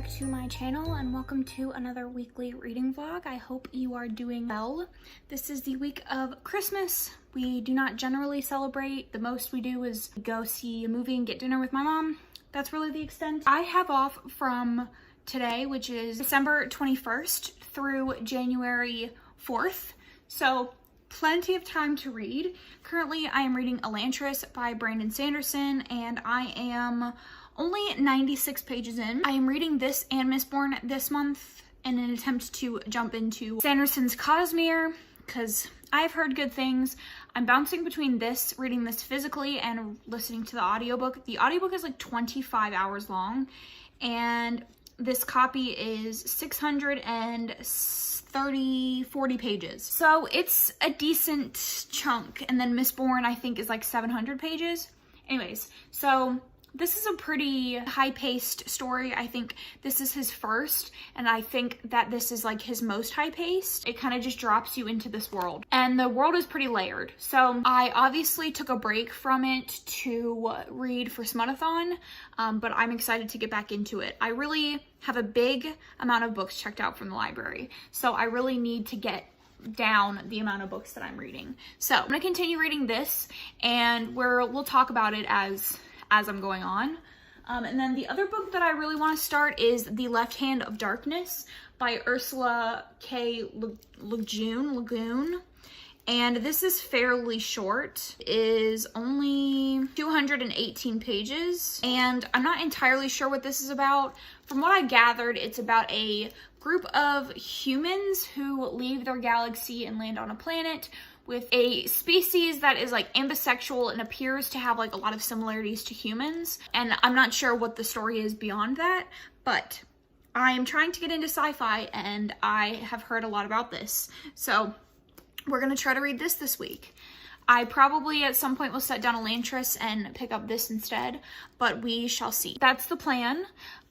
back to my channel and welcome to another weekly reading vlog. I hope you are doing well. This is the week of Christmas. We do not generally celebrate. The most we do is go see a movie and get dinner with my mom. That's really the extent. I have off from today, which is December 21st through January 4th. So plenty of time to read. Currently, I am reading Elantris by Brandon Sanderson and I am only 96 pages in. I am reading this and Mistborn this month in an attempt to jump into Sanderson's Cosmere because I've heard good things. I'm bouncing between this, reading this physically, and listening to the audiobook. The audiobook is like 25 hours long, and this copy is 40 pages. So it's a decent chunk, and then Mistborn I think is like 700 pages. Anyways, so this is a pretty high-paced story. I think this is his first, and I think that this is like his most high-paced. It kind of just drops you into this world, and the world is pretty layered. So I obviously took a break from it to read for Smuttathon, but I'm excited to get back into it. I really have a big amount of books checked out from the library, so I really need to get down the amount of books that I'm reading. So I'm gonna continue reading this, and we'll talk about it as I'm going on. And then the other book that I really want to start is The Left Hand of Darkness by Ursula K. Le Guin. And this is fairly short. It is only 218 pages. And I'm not entirely sure what this is about. From what I gathered, it's about a group of humans who leave their galaxy and land on a planet with a species that is like ambisexual and appears to have like a lot of similarities to humans. And I'm not sure what the story is beyond that, but I am trying to get into sci-fi and I have heard a lot about this. So we're gonna try to read this week. I probably at some point will set down Elantris and pick up this instead, but we shall see. That's the plan.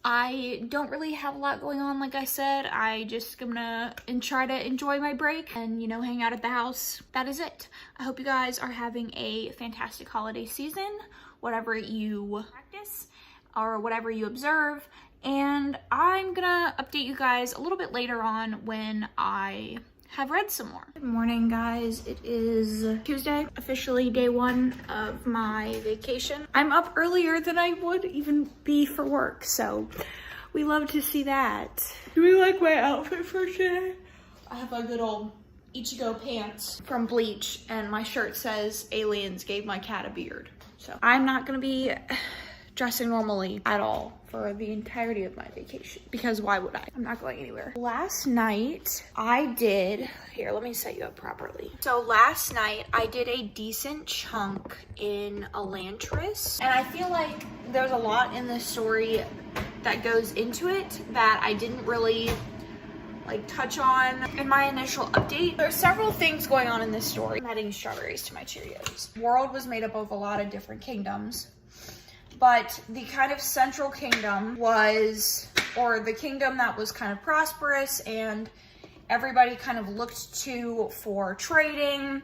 I don't really have a lot going on, like I said. I just gonna try to enjoy my break and, you know, hang out at the house. That is it. I hope you guys are having a fantastic holiday season, whatever you practice or whatever you observe. And I'm gonna update you guys a little bit later on when I have read some more. Good morning, guys. It is Tuesday, officially day one of my vacation. I'm up earlier than I would even be for work, so we love to see that. Do we like my outfit for today? I have my good old Ichigo pants from Bleach, and my shirt says aliens gave my cat a beard. So I'm not gonna be dressing normally at all for the entirety of my vacation, because why would I? I'm not going anywhere. Last night I did, here, let me set you up properly. So last night I did a decent chunk in Elantris, and I feel like there's a lot in this story that goes into it that I didn't really like touch on in my initial update. There's several things going on in this story. I'm adding strawberries to my Cheerios. The world was made up of a lot of different kingdoms, but the kind of central kingdom was, or the kingdom that was kind of prosperous and everybody kind of looked to for trading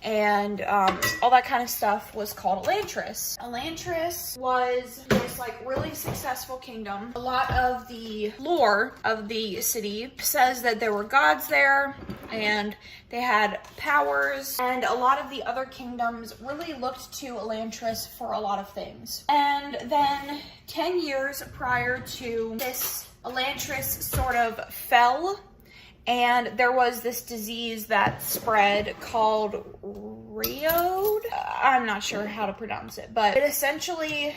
and all that kind of stuff, was called Elantris. Elantris was this like really successful kingdom. A lot of the lore of the city says that there were gods there and they had powers, and a lot of the other kingdoms really looked to Elantris for a lot of things. And then 10 years prior to this, Elantris sort of fell, and there was this disease that spread called Rheod. I'm not sure how to pronounce it, but it essentially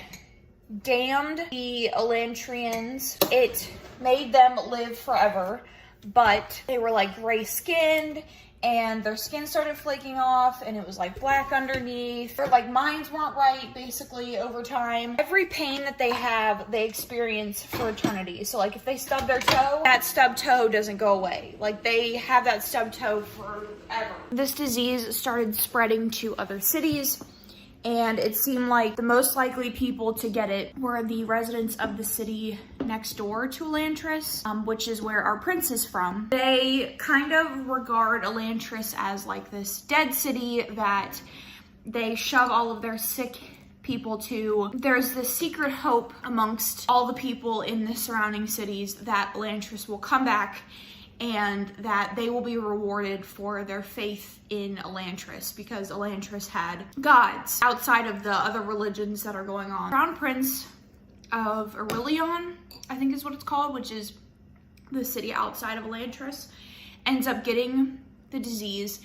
damned the Elantrians. It made them live forever, but they were like gray-skinned, and their skin started flaking off, and it was like black underneath. Their like minds weren't right, basically, over time. Every pain that they have, they experience for eternity. So like if they stub their toe, that stub toe doesn't go away. Like they have that stub toe forever. This disease started spreading to other cities, and it seemed like the most likely people to get it were the residents of the city next door to Elantris, which is where our prince is from. They kind of regard Elantris as like this dead city that they shove all of their sick people to, there's this secret hope amongst all the people in the surrounding cities that Elantris will come back and that they will be rewarded for their faith in Elantris, because Elantris had gods outside of the other religions that are going on. Crown Prince of Aurelion, I think is what it's called, which is the city outside of Elantris, ends up getting the disease,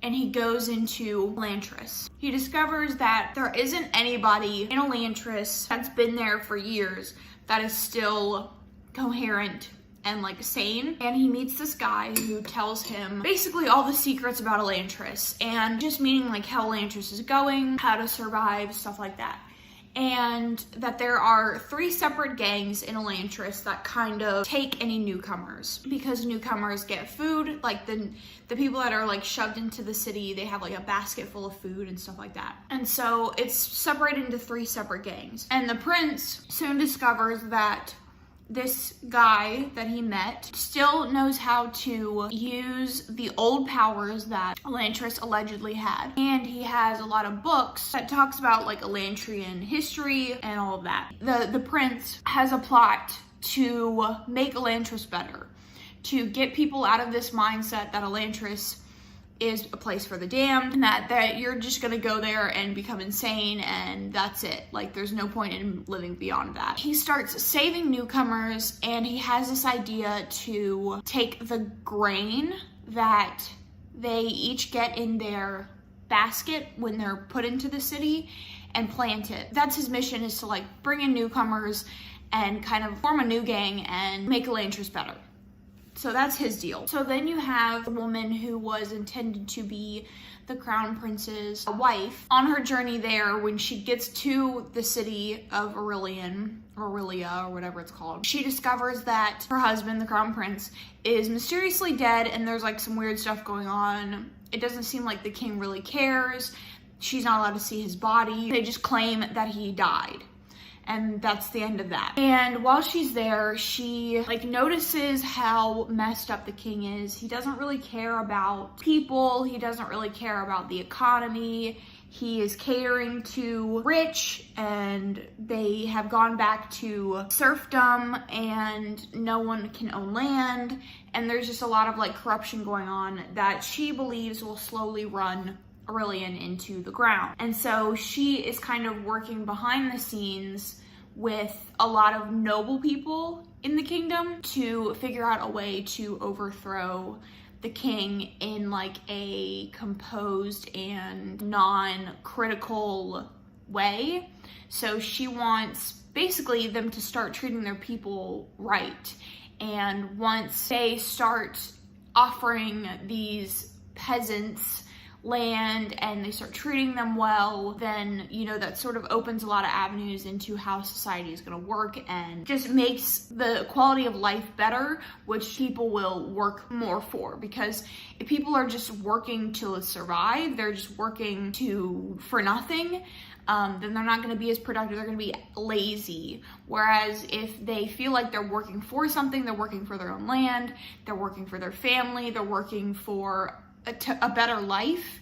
and he goes into Elantris. He discovers that there isn't anybody in Elantris that's been there for years that is still coherent and like sane. And he meets this guy who tells him basically all the secrets about Elantris, and just meaning like how Elantris is going, how to survive, stuff like that. And that there are 3 separate gangs in Elantris that kind of take any newcomers, because newcomers get food. Like the people that are like shoved into the city, they have like a basket full of food and stuff like that. And so it's separated into 3 separate gangs. And the prince soon discovers that this guy that he met still knows how to use the old powers that Elantris allegedly had. And he has a lot of books that talks about like Elantrian history and all of that. The prince has a plot to make Elantris better, to get people out of this mindset that Elantris is a place for the damned, and that you're just gonna go there and become insane and that's it. Like there's no point in living beyond that. He starts saving newcomers, and he has this idea to take the grain that they each get in their basket when they're put into the city and plant it. That's his mission, is to like bring in newcomers and kind of form a new gang and make Elantris better. So that's his deal. So then you have a woman who was intended to be the crown prince's wife. On her journey there, when she gets to the city of Aurelion, Aurelia, or whatever it's called, she discovers that her husband, the crown prince, is mysteriously dead, and there's like some weird stuff going on. It doesn't seem like the king really cares. She's not allowed to see his body. They just claim that he died. And that's the end of that. And while she's there, she like notices how messed up the king is. He doesn't really care about people. He doesn't really care about the economy. He is catering to rich, and they have gone back to serfdom, and no one can own land. And there's just a lot of like corruption going on that she believes will slowly run Aurelion into the ground. And so she is kind of working behind the scenes with a lot of noble people in the kingdom to figure out a way to overthrow the king in like a composed and non-critical way. So she wants basically them to start treating their people right. And once they start offering these peasants land and they start treating them well, then, you know, that sort of opens a lot of avenues into how society is going to work and just makes the quality of life better, which people will work more for. Because if people are just working to survive, they're just working for nothing, then they're not going to be as productive. They're going to be lazy. Whereas if they feel like they're working for something, they're working for their own land, they're working for their family, they're working for a better life,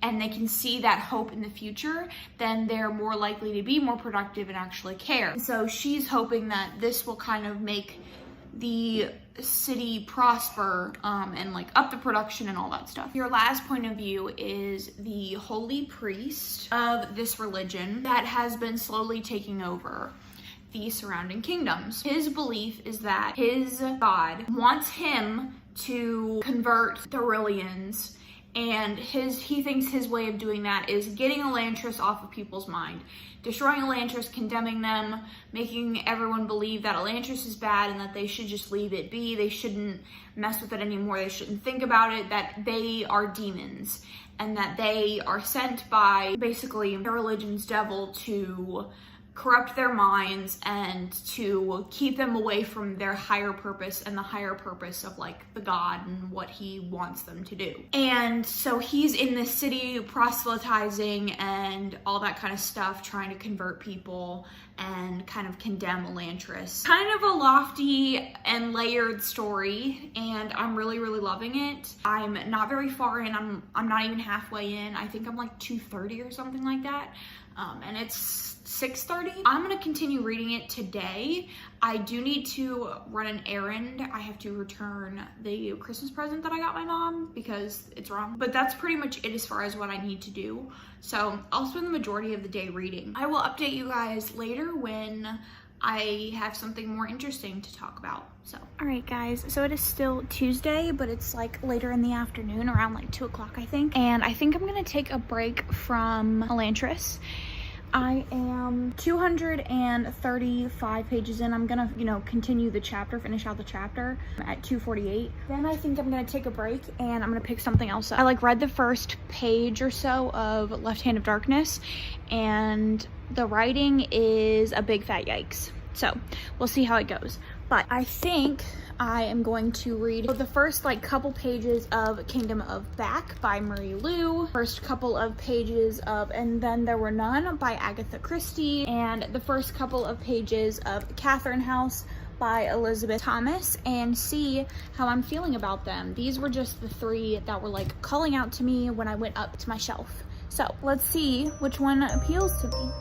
and they can see that hope in the future, then they're more likely to be more productive and actually care. So she's hoping that this will kind of make the city prosper and like up the production and all that stuff. Your last point of view is the holy priest of this religion that has been slowly taking over the surrounding kingdoms. His belief is that his god wants him to convert the Aurelians, and he thinks his way of doing that is getting Elantris off of people's mind, destroying Elantris, condemning them, making everyone believe that Elantris is bad and that they should just leave it be, they shouldn't mess with it anymore, they shouldn't think about it, that they are demons, and that they are sent by basically the religion's devil to corrupt their minds and to keep them away from their higher purpose and the higher purpose of like the god and what he wants them to do. And so he's in the city proselytizing and all that kind of stuff, trying to convert people and kind of condemn Elantris. Kind of a lofty and layered story, and I'm really, really loving it. I'm not very far in. I'm not even halfway in. I think I'm like 230 or something like that. and it's 6:30. I'm gonna continue reading it today. I do need to run an errand. I have to return the Christmas present that I got my mom because it's wrong. But that's pretty much it as far as what I need to do. So I'll spend the majority of the day reading. I will update you guys later when I have something more interesting to talk about. So, all right guys, so it is still Tuesday, but it's like later in the afternoon, around like 2 o'clock I think. And I think I'm gonna take a break from Elantris. I am 235 pages in. I'm gonna, continue the chapter, finish out the chapter at 248. Then I think I'm gonna take a break and I'm gonna pick something else up. I read the first page or so of Left Hand of Darkness, and the writing is a big fat yikes. So we'll see how it goes. But I think I am going to read the first couple pages of Kingdom of Back by Marie Lu, first couple of pages of And Then There Were None by Agatha Christie, and the first couple of pages of Catherine House by Elizabeth Thomas, and see how I'm feeling about them. These were just the 3 that were calling out to me when I went up to my shelf. So let's see which one appeals to me.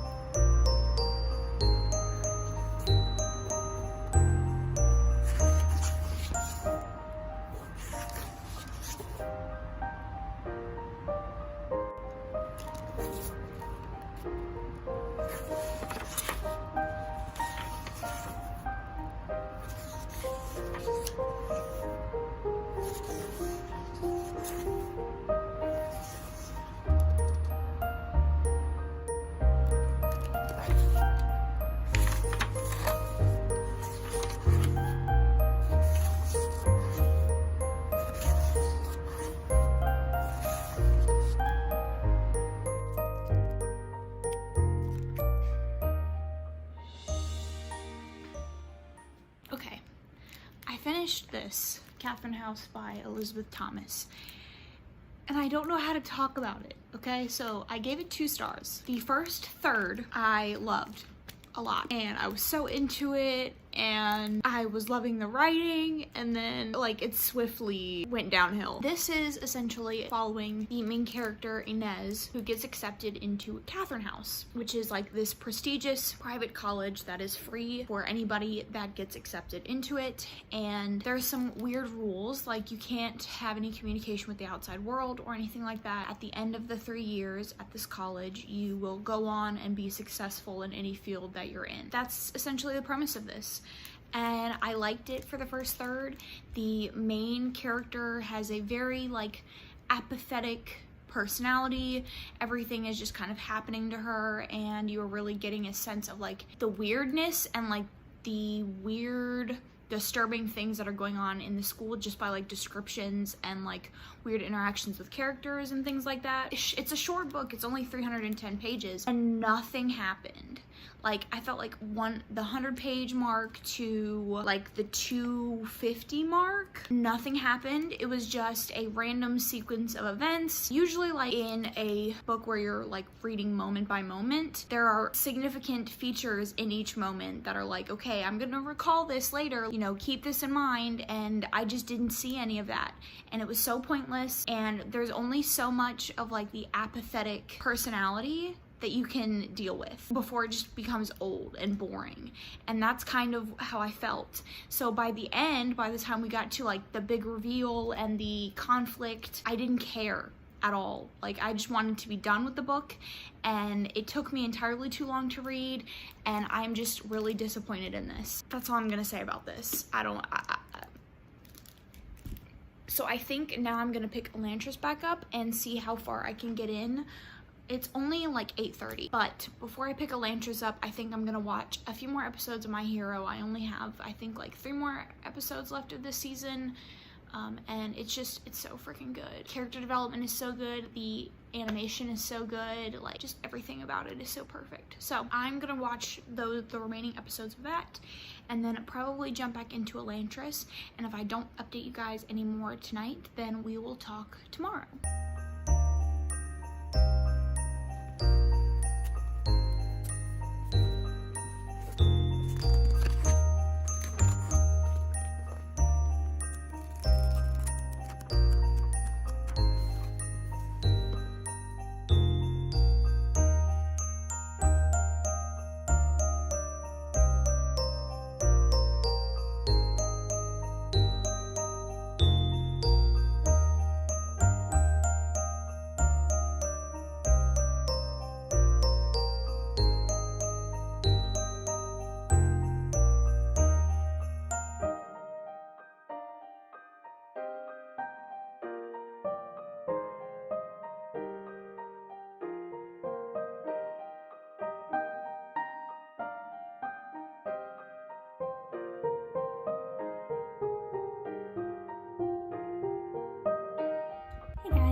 Okay, I finished this Catherine House by Elizabeth Thomas, and I don't know how to talk about it, okay? So I gave it 2 stars. The first third I loved a lot, and I was so into it, and I was loving the writing, and then it swiftly went downhill. This is essentially following the main character Inez, who gets accepted into Catherine House, which is this prestigious private college that is free for anybody that gets accepted into it. And there's some weird rules, you can't have any communication with the outside world or anything like that. At the end of the 3 years at this college, you will go on and be successful in any field that you're in. That's essentially the premise of this. And I liked it for the first third. The main character has a very apathetic personality. Everything is just kind of happening to her, and you're really getting a sense of the weirdness and the weird disturbing things that are going on in the school just by descriptions and weird interactions with characters and things like that. It's a short book. It's only 310 pages and nothing happened. I felt the 100-page mark to the 250 mark, nothing happened. It was just a random sequence of events. Usually in a book where you're reading moment by moment, there are significant features in each moment that are okay, I'm gonna recall this later, keep this in mind, and I just didn't see any of that. And it was so pointless, and there's only so much of the apathetic personality that you can deal with before it just becomes old and boring. And that's kind of how I felt. So by the end, by the time we got to the big reveal and the conflict, I didn't care at all. I just wanted to be done with the book, and it took me entirely too long to read, and I'm just really disappointed in this. That's all I'm gonna say about this. So I think now I'm gonna pick Elantris back up and see how far I can get in. It's only 8:30, but before I pick Elantris up, I think I'm gonna watch a few more episodes of My Hero. I only have, I think, 3 more episodes left of this season, and it's so freaking good. Character development is so good, the animation is so good, just everything about it is so perfect. So I'm gonna watch the remaining episodes of that, and then probably jump back into Elantris, and if I don't update you guys anymore tonight, then we will talk tomorrow.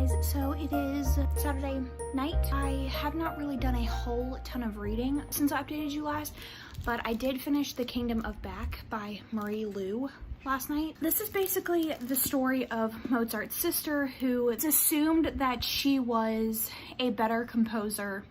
guys, so it is Saturday night. I have not really done a whole ton of reading since I updated you last, but I did finish The Kingdom of Back by Marie Lu last night. This is basically the story of Mozart's sister, who it's assumed that she was a better composer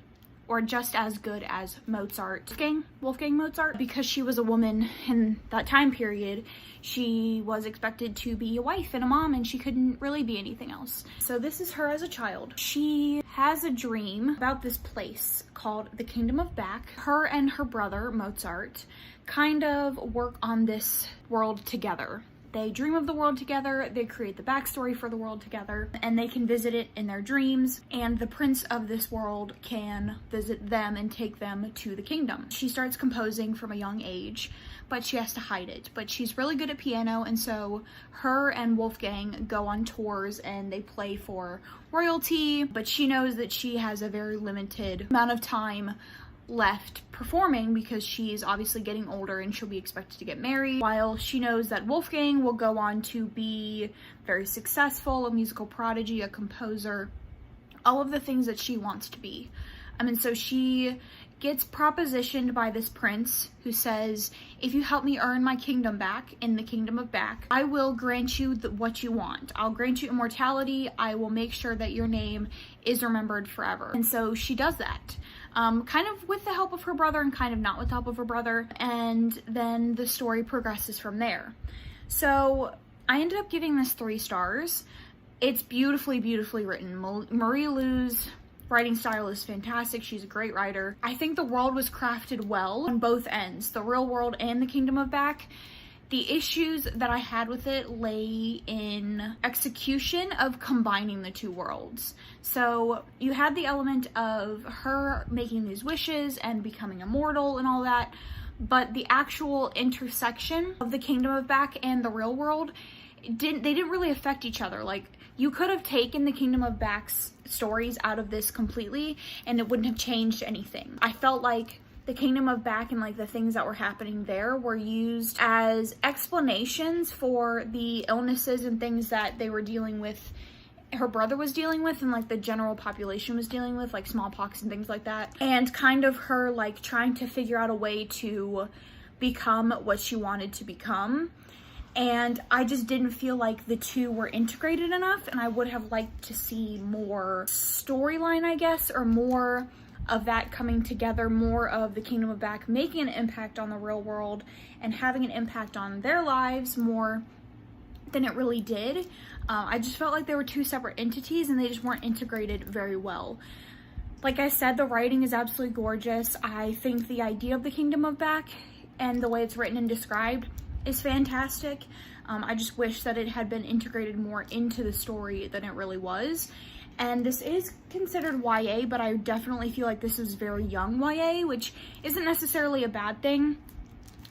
or just as good as Mozart, Wolfgang Mozart, because she was a woman in that time period. She was expected to be a wife and a mom, and she couldn't really be anything else. So this is her as a child. She has a dream about this place called the Kingdom of Back. Her and her brother, Mozart, kind of work on this world together. They dream of the world together, they create the backstory for the world together, and they can visit it in their dreams, and the prince of this world can visit them and take them to the kingdom. She starts composing from a young age, but she has to hide it. But she's really good at piano, and so her and Wolfgang go on tours and they play for royalty, but she knows that she has a very limited amount of time left performing because she's obviously getting older and she'll be expected to get married, while she knows that Wolfgang will go on to be very successful, a musical prodigy, a composer, all of the things that she wants to be. And so she gets propositioned by this prince who says, if you help me earn my kingdom back in the Kingdom of Back, I will grant you what you want. I'll grant you immortality. I will make sure that your name is remembered forever. And so she does that. Kind of with the help of her brother and kind of not with the help of her brother. And then the story progresses from there. So I ended up giving this 3 stars. It's beautifully, beautifully written. Marie Lu's writing style is fantastic. She's a great writer. I think the world was crafted well on both ends, the real world and the Kingdom of Back. The issues that I had with it lay in execution of combining the 2 worlds. So you had the element of her making these wishes and becoming immortal and all that, but the actual intersection of the Kingdom of Back and the real world, they didn't really affect each other. Like, you could have taken the Kingdom of Back's stories out of this completely and it wouldn't have changed anything. I felt like the Kingdom of Back and like the things that were happening there were used as explanations for the illnesses and things that they were dealing with, her brother was dealing with, and like the general population was dealing with, like smallpox and things like that. And kind of her like trying to figure out a way to become what she wanted to become. And I just didn't feel like the 2 were integrated enough, and I would have liked to see more storyline, I guess, or more of that coming together, more of the Kingdom of Back making an impact on the real world and having an impact on their lives more than it really did. I just felt like they were 2 separate entities and they just weren't integrated very well. Like I said, the writing is absolutely gorgeous. I think the idea of the Kingdom of Back and the way it's written and described is fantastic. I just wish that it had been integrated more into the story than it really was. And this is considered YA, but I definitely feel like this is very young YA, which isn't necessarily a bad thing,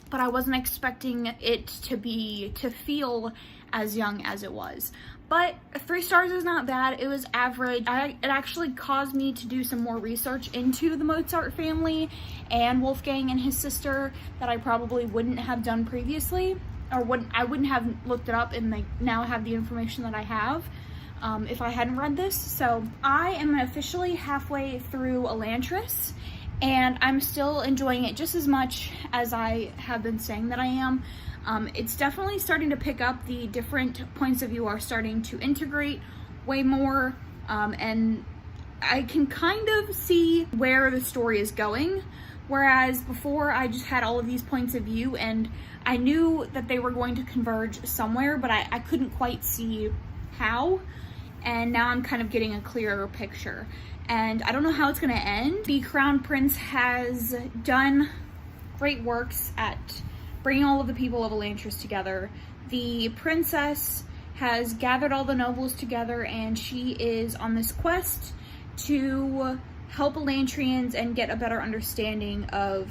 but I wasn't expecting it to feel as young as it was. But 3 stars is not bad. It was average. It actually caused me to do some more research into the Mozart family and Wolfgang and his sister that I probably wouldn't have done previously, or I wouldn't have looked it up and like now have the information that I have if I hadn't read this. So I am officially halfway through Elantris, and I'm still enjoying it just as much as I have been saying that I am. It's definitely starting to pick up. The different points of view are starting to integrate way more, and I can kind of see where the story is going, whereas before I just had all of these points of view and I knew that they were going to converge somewhere, but I couldn't quite see how, and now I'm kind of getting a clearer picture. And I don't know how it's going to end. The Crown Prince has done great works at bringing all of the people of Elantris together. The princess has gathered all the nobles together, and she is on this quest to help Elantrians and get a better understanding of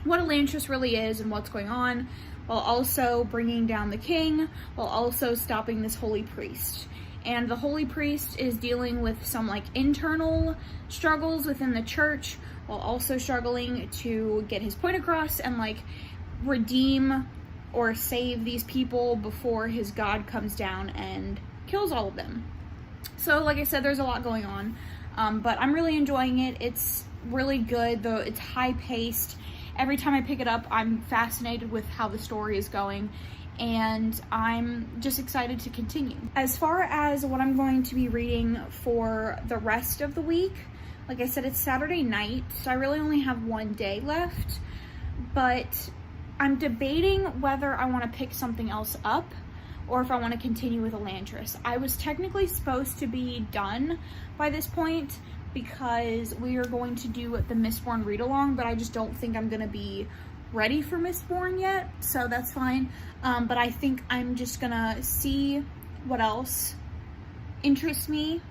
what Elantris really is and what's going on, while also bringing down the king, while also stopping this holy priest. And the holy priest is dealing with some like internal struggles within the church, while also struggling to get his point across and like redeem or save these people before his god comes down and kills all of them. So like I said, there's a lot going on, but I'm really enjoying it. It's really good, though. It's high paced. Every time I pick it up, I'm fascinated with how the story is going, and I'm just excited to continue. As far as what I'm going to be reading for the rest of the week, like I said, it's Saturday night, so I really only have one day left, but I'm debating whether I want to pick something else up or if I want to continue with Elantris. I was technically supposed to be done by this point because we are going to do the Mistborn read-along, but I just don't think I'm going to be ready for Mistborn yet, so that's fine. But I think I'm just going to see what else interests me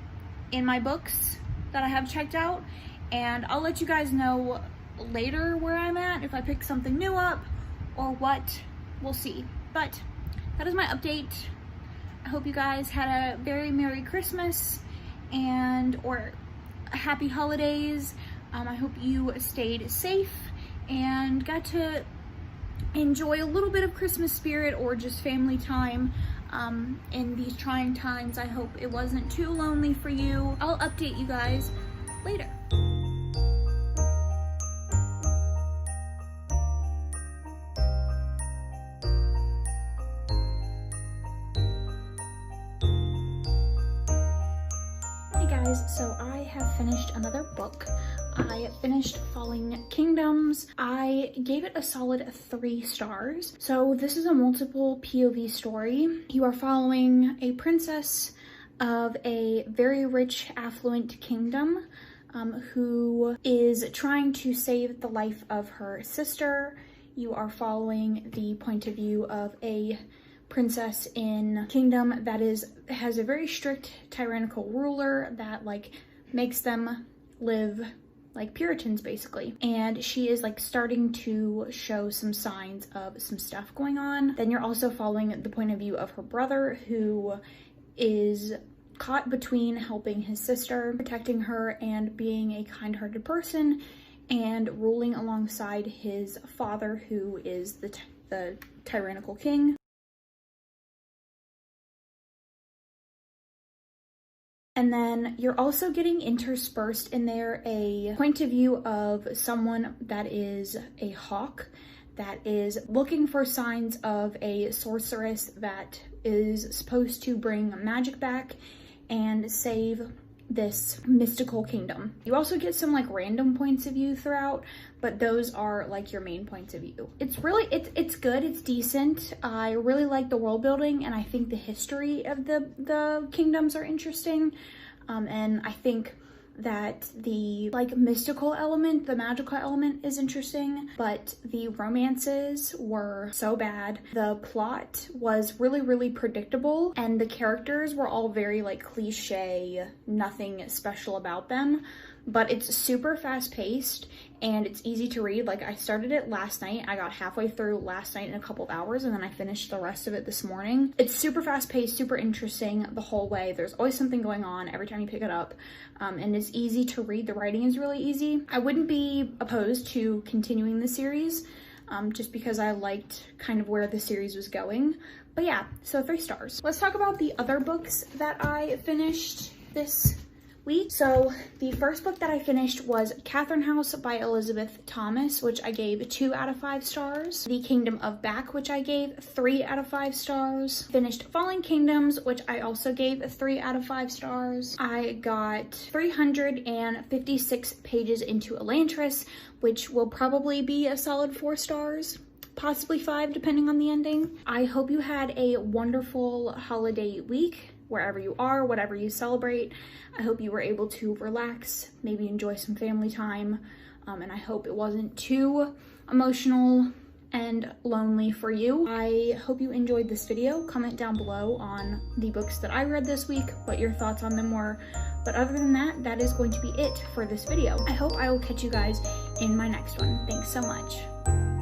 in my books that I have checked out, and I'll let you guys know later where I'm at, if I pick something new up or what. We'll see. But that is my update. I hope you guys had a very Merry Christmas or happy holidays. I hope you stayed safe and got to enjoy a little bit of Christmas spirit or just family time in these trying times. I hope it wasn't too lonely for you. I'll update you guys later. So I have finished another book. I finished Falling Kingdoms. I gave it a solid 3 stars. So this is a multiple POV story. You are following a princess of a very rich, affluent kingdom who is trying to save the life of her sister. You are following the point of view of a princess in a kingdom that has a very strict tyrannical ruler that like makes them live like Puritans basically, and she is like starting to show some signs of some stuff going on. Then you're also following the point of view of her brother, who is caught between helping his sister, protecting her, and being a kind-hearted person, and ruling alongside his father, who is the tyrannical king. And then you're also getting interspersed in there a point of view of someone that is a hawk that is looking for signs of a sorceress that is supposed to bring magic back and save this mystical kingdom. You also get some like random points of view throughout, but those are like your main points of view. It's really, it's good, it's decent. I really like the world building, and I think the history of the kingdoms are interesting. And I think that the like mystical element, the magical element is interesting, but the romances were so bad. The plot was really, really predictable, and the characters were all very like cliche, nothing special about them, but it's super fast paced and it's easy to read. Like I started it last night. I got halfway through last night in a couple of hours, and then I finished the rest of it this morning. It's super fast paced, super interesting the whole way. There's always something going on every time you pick it up, and it's easy to read. The writing is really easy. I wouldn't be opposed to continuing the series, just because I liked kind of where the series was going. But yeah, so 3 stars. Let's talk about the other books that I finished this week. So the first book that I finished was Catherine House by Elizabeth Thomas, which I gave 2 out of 5 stars. The Kingdom of Back, which I gave 3 out of 5 stars. Finished Falling Kingdoms, which I also gave 3 out of 5 stars. I got 356 pages into Elantris, which will probably be a solid 4 stars. Possibly 5 depending on the ending. I hope you had a wonderful holiday week wherever you are, whatever you celebrate. I hope you were able to relax, maybe enjoy some family time, and I hope it wasn't too emotional and lonely for you. I hope you enjoyed this video. Comment down below on the books that I read this week, what your thoughts on them were. But other than that, that is going to be it for this video. I hope I will catch you guys in my next one. Thanks so much.